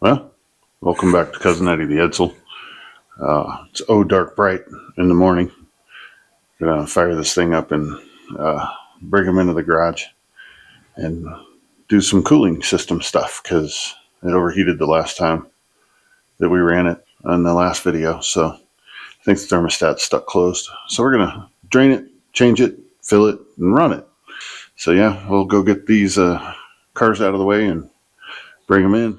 Well, welcome back to Cousin Eddie the Edsel. It's dark bright in the morning. Gonna fire this thing up and bring them into the garage and do some cooling system stuff because it overheated the last time that we ran it in the last video. So I think the thermostat's stuck closed. So we're gonna drain it, change it, fill it, and run it. So yeah, we'll go get these cars out of the way and bring them in.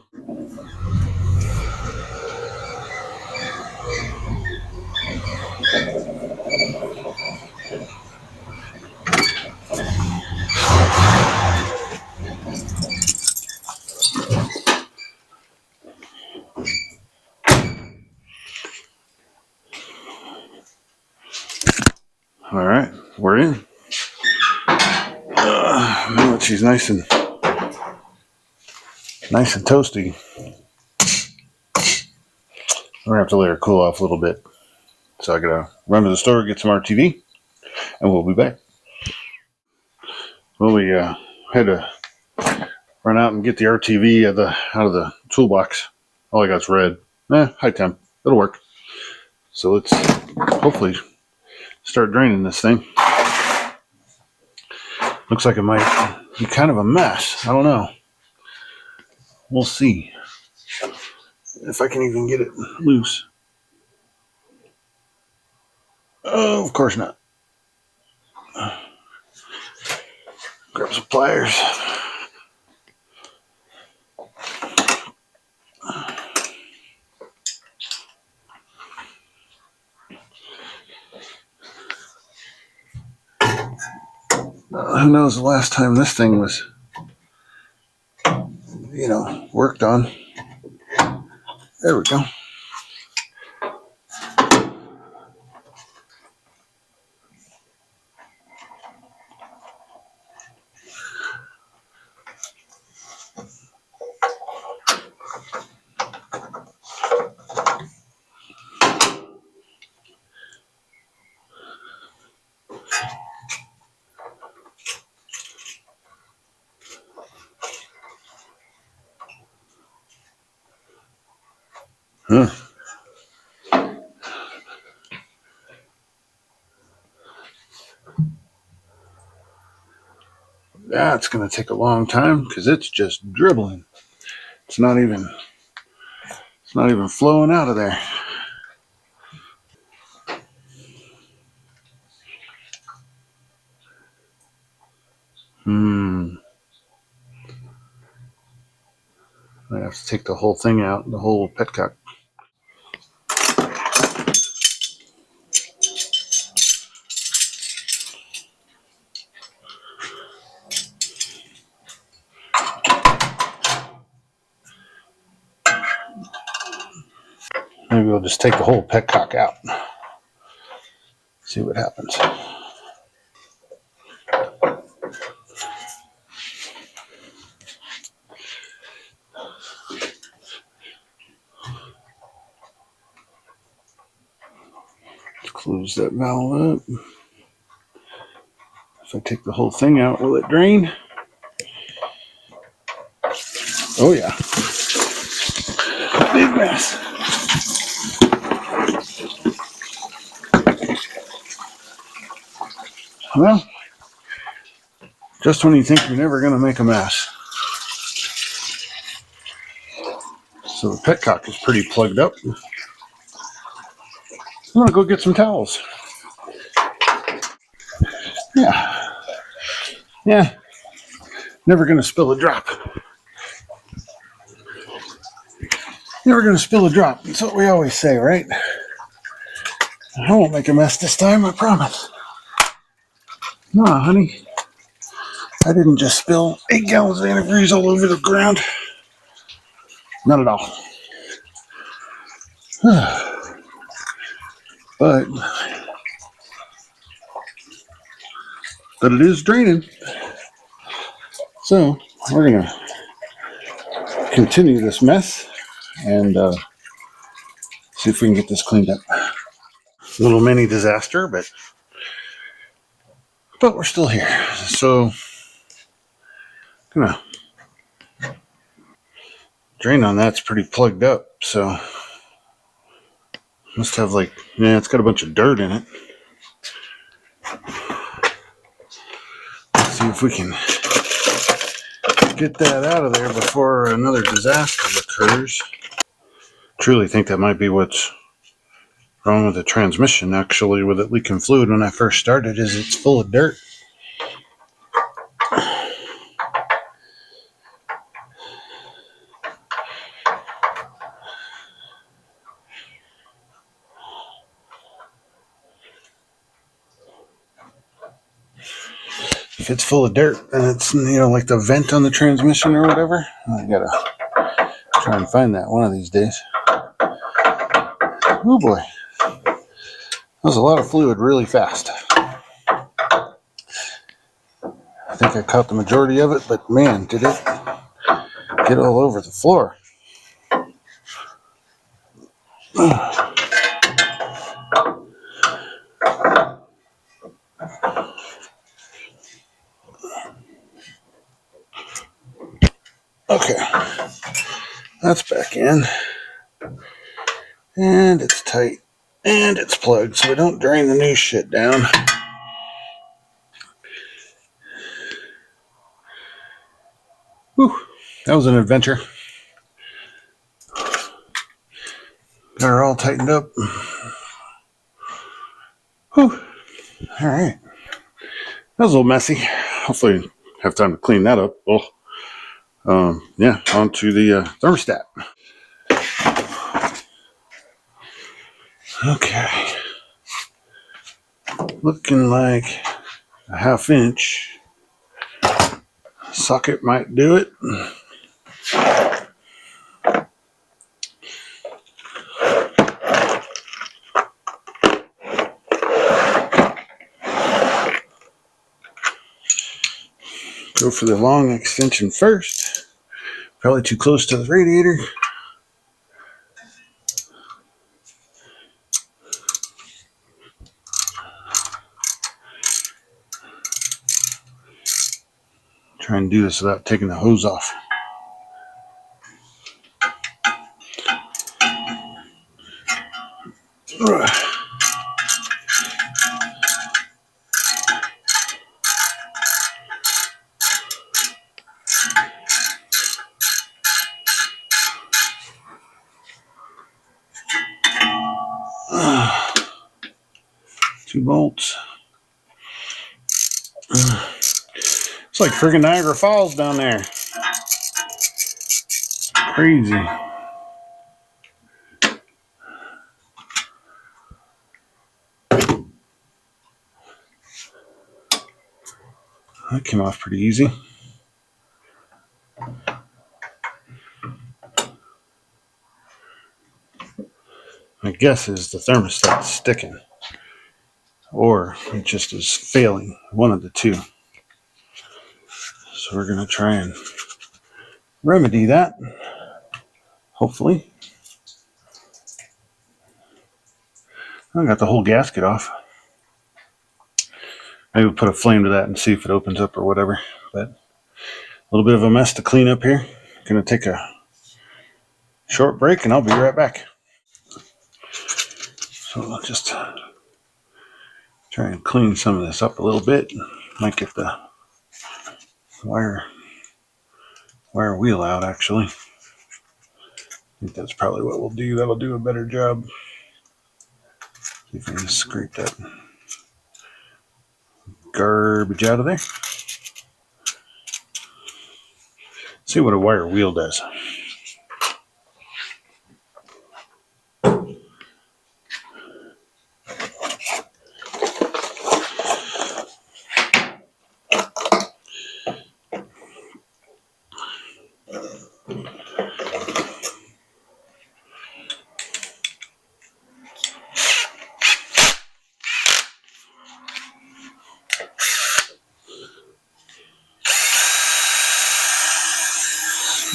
All right, we're in. Now that she's nice and toasty, we're gonna have to let her cool off a little bit. So I gotta run to the store, get some RTV, and we'll be back. Well, we had to run out and get the RTV out of the toolbox. All I got's red. High temp. It'll work. So let's hopefully start draining this thing. Looks like it might be kind of a mess. I don't know. We'll see if I can even get it loose. Oh, of course not. Grab some pliers. Who knows the last time this thing was, worked on. There we go. Huh. That's going to take a long time because it's just dribbling. It's not even flowing out of there. I have to take the whole thing out, the whole petcock. Maybe we'll just take the whole petcock out. See what happens. Close that valve up. If I take the whole thing out, will it drain? Oh yeah. Big mess. Well, just when you think you're never going to make a mess. So the petcock is pretty plugged up. I'm going to go get some towels. Yeah. Never going to spill a drop. Never going to spill a drop. That's what we always say, right? I won't make a mess this time, I promise. No, honey. I didn't just spill 8 gallons of antifreeze all over the ground. Not at all. But it is draining. So we're going to continue this mess and see if we can get this cleaned up. Little mini disaster, but we're still here. So Drain on that's pretty plugged up, so must have it's got a bunch of dirt in it. Let's see if we can get that out of there before another disaster occurs. Truly think that might be what's wrong with the transmission, actually, with it leaking fluid when I first started, is it's full of dirt. If it's full of dirt and it's, like the vent on the transmission or whatever, I gotta try and find that one of these days. Oh boy. That was a lot of fluid really fast. I think I caught the majority of it, but man, did it get all over the floor. Okay, that's back in. And it's tight. And it's plugged, so we don't drain the new shit down. Whew, that was an adventure. Got her all tightened up. Whew. All right. That was a little messy. Hopefully have time to clean that up. Yeah, onto the thermostat. Okay. Looking like a 1/2 inch socket might do it. Go for the long extension first. Probably too close to the radiator. Try and do this without taking the hose off. Two bolts. It's like friggin' Niagara Falls down there. Crazy. That came off pretty easy. My guess is the thermostat's sticking, or it just is failing, one of the two. So we're going to try and remedy that, hopefully. I got the whole gasket off. Maybe we'll put a flame to that and see if it opens up or whatever. But a little bit of a mess to clean up here. Going to take a short break and I'll be right back. So I'll just try and clean some of this up a little bit. Might get the wire wheel out, actually. I think that's probably what we'll do. That'll do a better job. See if I can scrape that garbage out of there. See what a wire wheel does.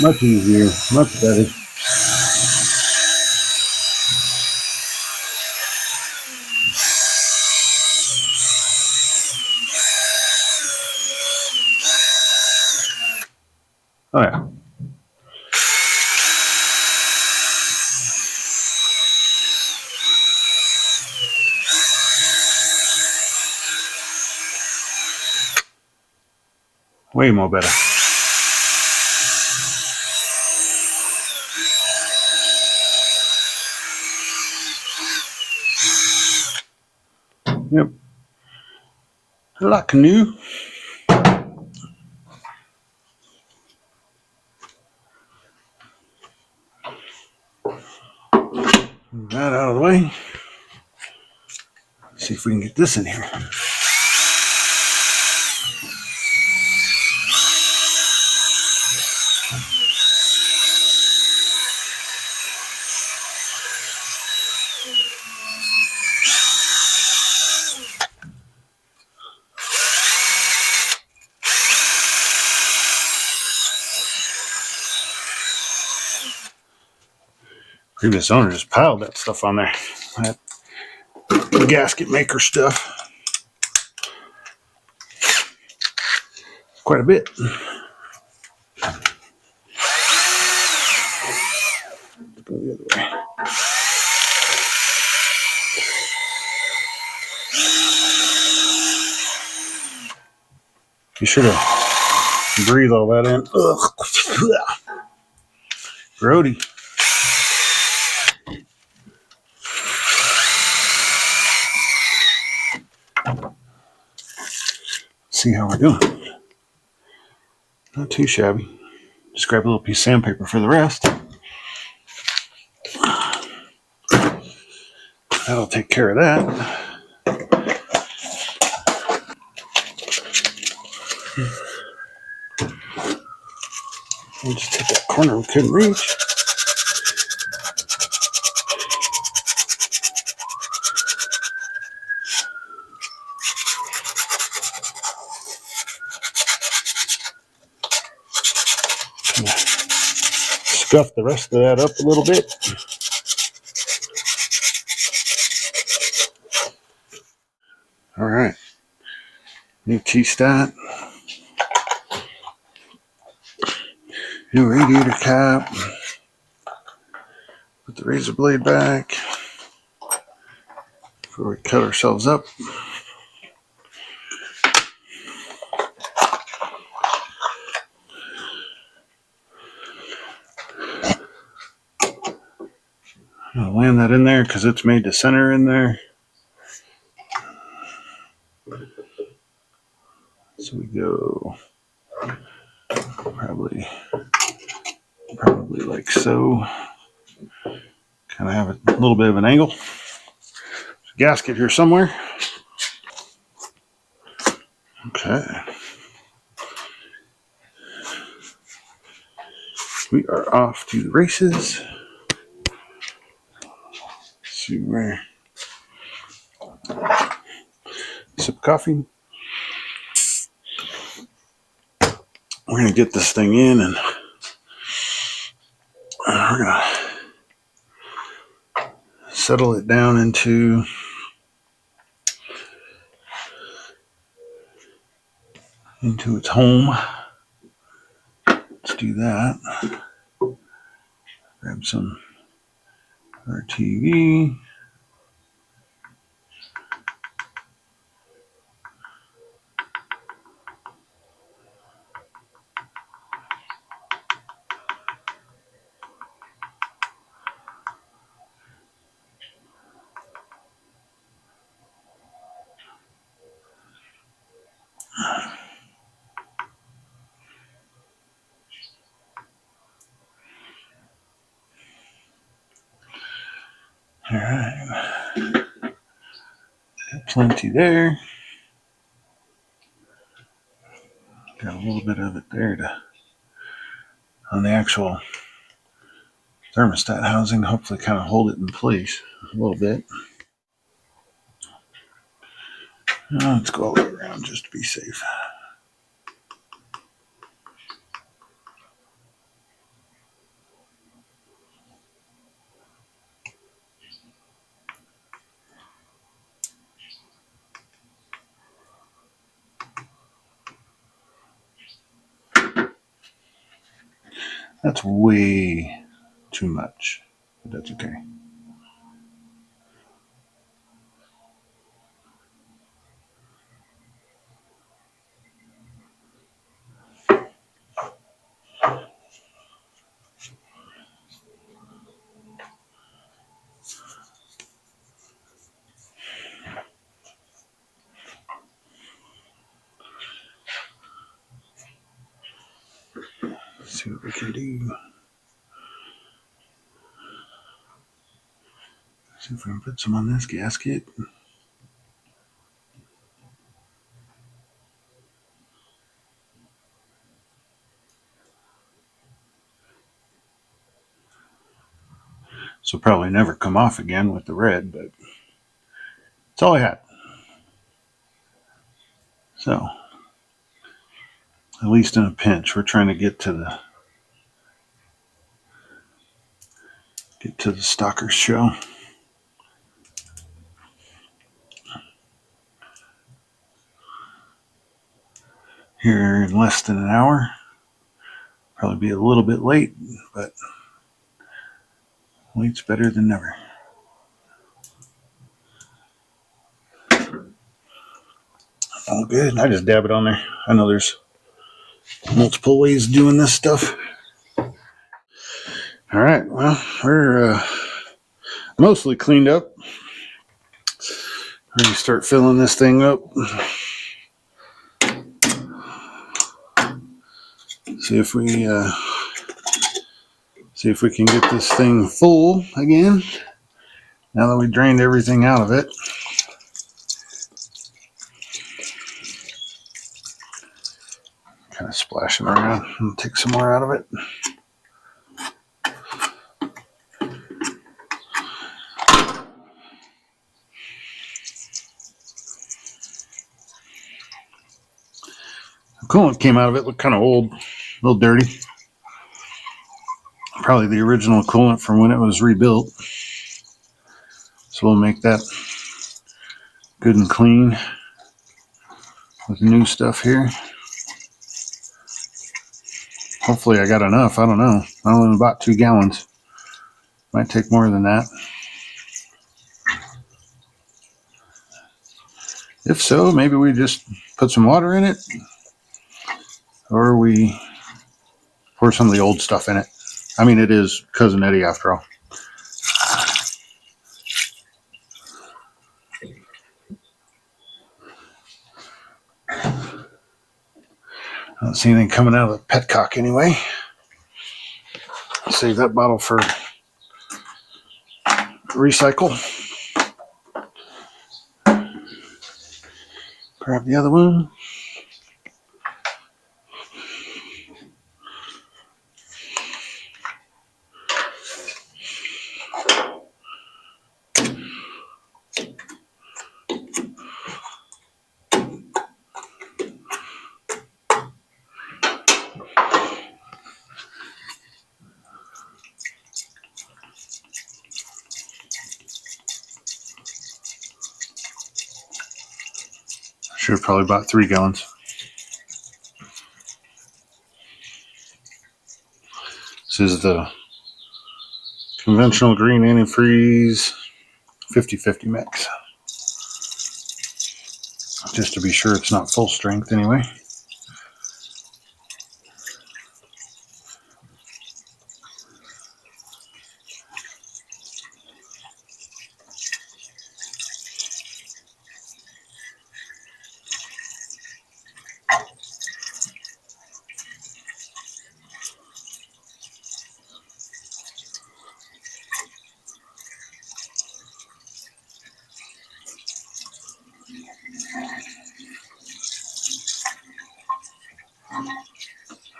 Much easier, much better. Oh yeah. Way more better. Yep. Like new. Move that out of the way. Let's see if we can get this in here. Previous owner just piled that stuff on there. That gasket maker stuff. Quite a bit. Go the other way. Be sure to breathe all that in. Ugh. Grody. See how we're doing. Not too shabby. Just grab a little piece of sandpaper for the rest. That'll take care of that. We'll just take that corner we couldn't reach. Scuff the rest of that up a little bit. All right. New T-stat. New radiator cap. Put the razor blade back before we cut ourselves up. I'll land that in there because it's made to center in there. So we go probably like so. Kind of have a little bit of an angle. There's a gasket here somewhere. Okay. We are off to the races. Let's see where. Sip of coffee. We're going to get this thing in and we're going to settle it down into its home. Let's do that. Grab some RTV. All right. Plenty there. Got a little bit of it there on the actual thermostat housing, hopefully kind of hold it in place a little bit. Let's go all the way around just to be safe. That's way too much, but that's okay. see what we can do. See if we can put some on this gasket. So probably never come off again with the red, but that's all I had. So at least in a pinch, we're trying to get to the Stalker's show. Here in less than an hour. Probably be a little bit late, but late's better than never. All good. I just dab it on there. I know there's multiple ways of doing this stuff. All right. Well, we're mostly cleaned up. Ready to start filling this thing up. See if we can get this thing full again. Now that we drained everything out of it. Kind of splashing around and take some more out of it. The coolant came out of it, looked kind of old, a little dirty. Probably the original coolant from when it was rebuilt. So we'll make that good and clean with new stuff here. Hopefully I got enough. I don't know. I only bought 2 gallons. Might take more than that. If so, maybe we just put some water in it, or we pour some of the old stuff in it. I mean, it is Cousin Eddie after all. I don't see anything coming out of the petcock anyway. Save that bottle for recycle. Grab the other one. Should have probably bought 3 gallons. This is the conventional green antifreeze 50-50 mix. Just to be sure it's not full strength anyway.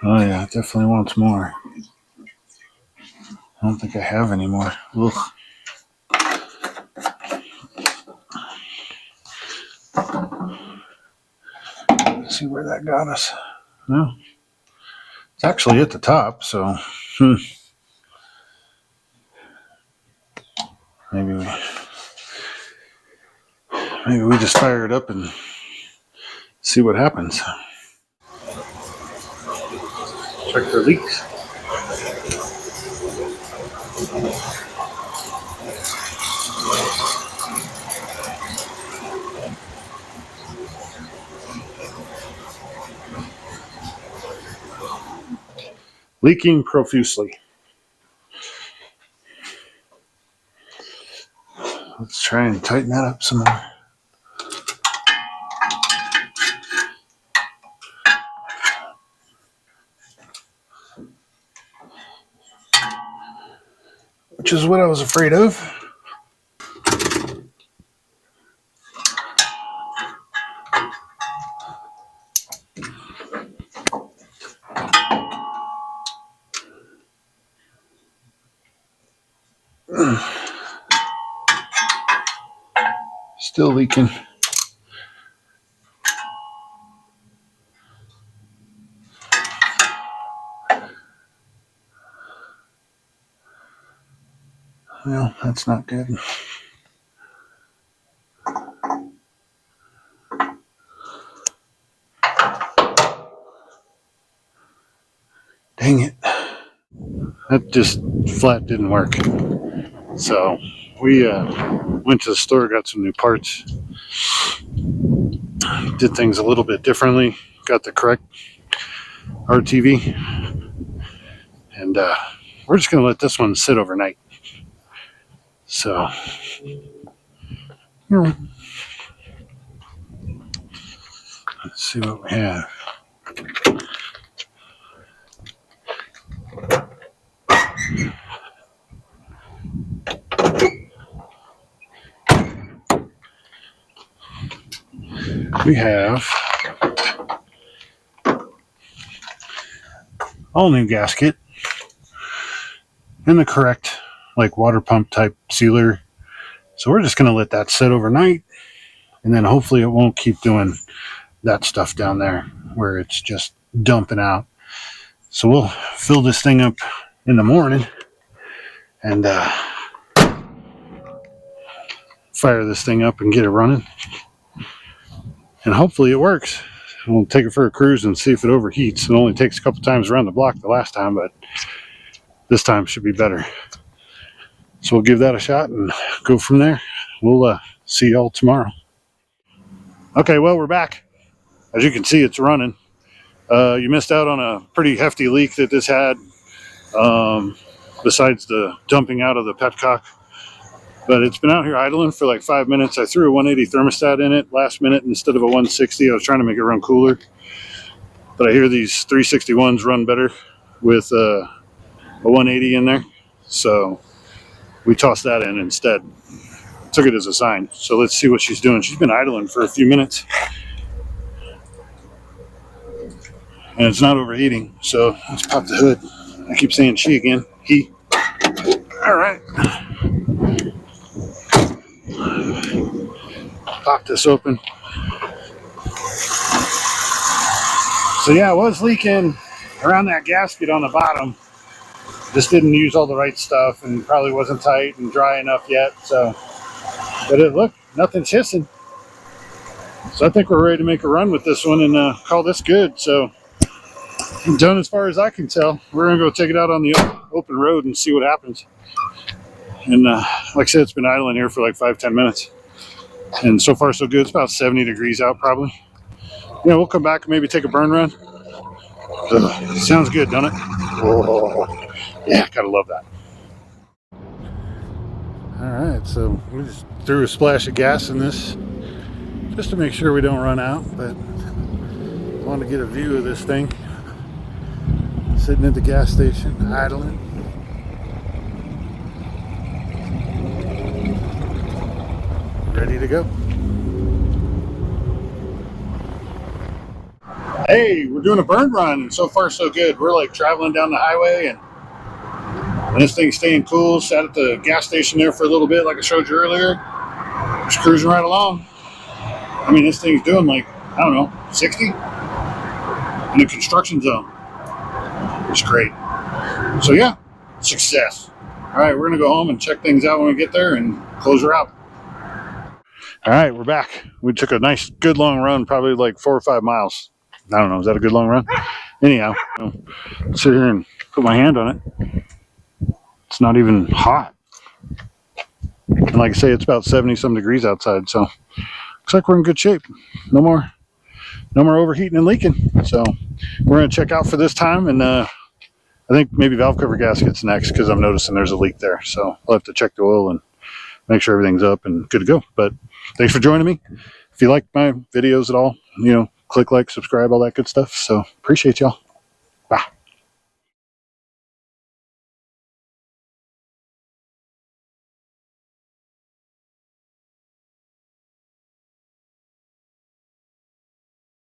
Oh yeah, it definitely wants more. I don't think I have any more. Ugh. Let's see where that got us. No, it's actually at the top, so maybe we just fire it up and see what happens. Check for leaks. Leaking profusely. Let's try and tighten that up some more. which is what I was afraid of. Still leaking. Well, that's not good. Dang it. That just flat didn't work. So we went to the store, got some new parts, did things a little bit differently, got the correct RTV, and we're just going to let this one sit overnight. So, let's see what we have. We have all new gasket and the correct like water pump type sealer. So we're just going to let that sit overnight, and then hopefully it won't keep doing that stuff down there where it's just dumping out. So we'll fill this thing up in the morning and fire this thing up and get it running. And hopefully it works. We'll take it for a cruise and see if it overheats. It only takes a couple times around the block the last time, but this time should be better. So we'll give that a shot and go from there. We'll see y'all tomorrow. Okay, well, we're back. As you can see, it's running. You missed out on a pretty hefty leak that this had, besides the dumping out of the petcock. But it's been out here idling for like 5 minutes. I threw a 180 thermostat in it last minute instead of a 160. I was trying to make it run cooler. But I hear these 361s run better with a 180 in there. So we tossed that in instead. Took it as a sign. So let's see what she's doing. She's been idling for a few minutes. And it's not overheating. So let's pop the hood. I keep saying she again. He. All right. Pop this open. So yeah, it was leaking around that gasket on the bottom. Just didn't use all the right stuff and probably wasn't tight and dry enough yet. So, but look, nothing's hissing. So I think we're ready to make a run with this one and call this good. So I'm done as far as I can tell. We're gonna go take it out on the open road and see what happens. And like I said, it's been idling here for like 5-10 minutes. And so far so good. It's about 70 degrees out probably. Yeah, we'll come back and maybe take a burn run. Sounds good, doesn't it? Oh, yeah, gotta love that. Alright, so we just threw a splash of gas in this just to make sure we don't run out, but I want to get a view of this thing. Sitting at the gas station, idling. Ready to go. Hey, we're doing a burn run, and so far so good. We're like traveling down the highway, and this thing's staying cool. Sat at the gas station there for a little bit, like I showed you earlier. Just cruising right along. I mean, this thing's doing like, I don't know, 60 in the construction zone. It's great. So yeah, success. All right, we're gonna go home and check things out when we get there and close her out. All right, we're back. We took a nice, good long run, probably like 4 or 5 miles. I don't know, is that a good long run? Anyhow, I'll sit here and put my hand on it. It's not even hot. And like I say, it's about 70-some degrees outside, so looks like we're in good shape. No more overheating and leaking. So we're gonna check out for this time, and I think maybe valve cover gasket's next because I'm noticing there's a leak there. So I'll have to check the oil and make sure everything's up and good to go. But thanks for joining me. If you like my videos at all, click like, subscribe, all that good stuff. So appreciate y'all. Bye.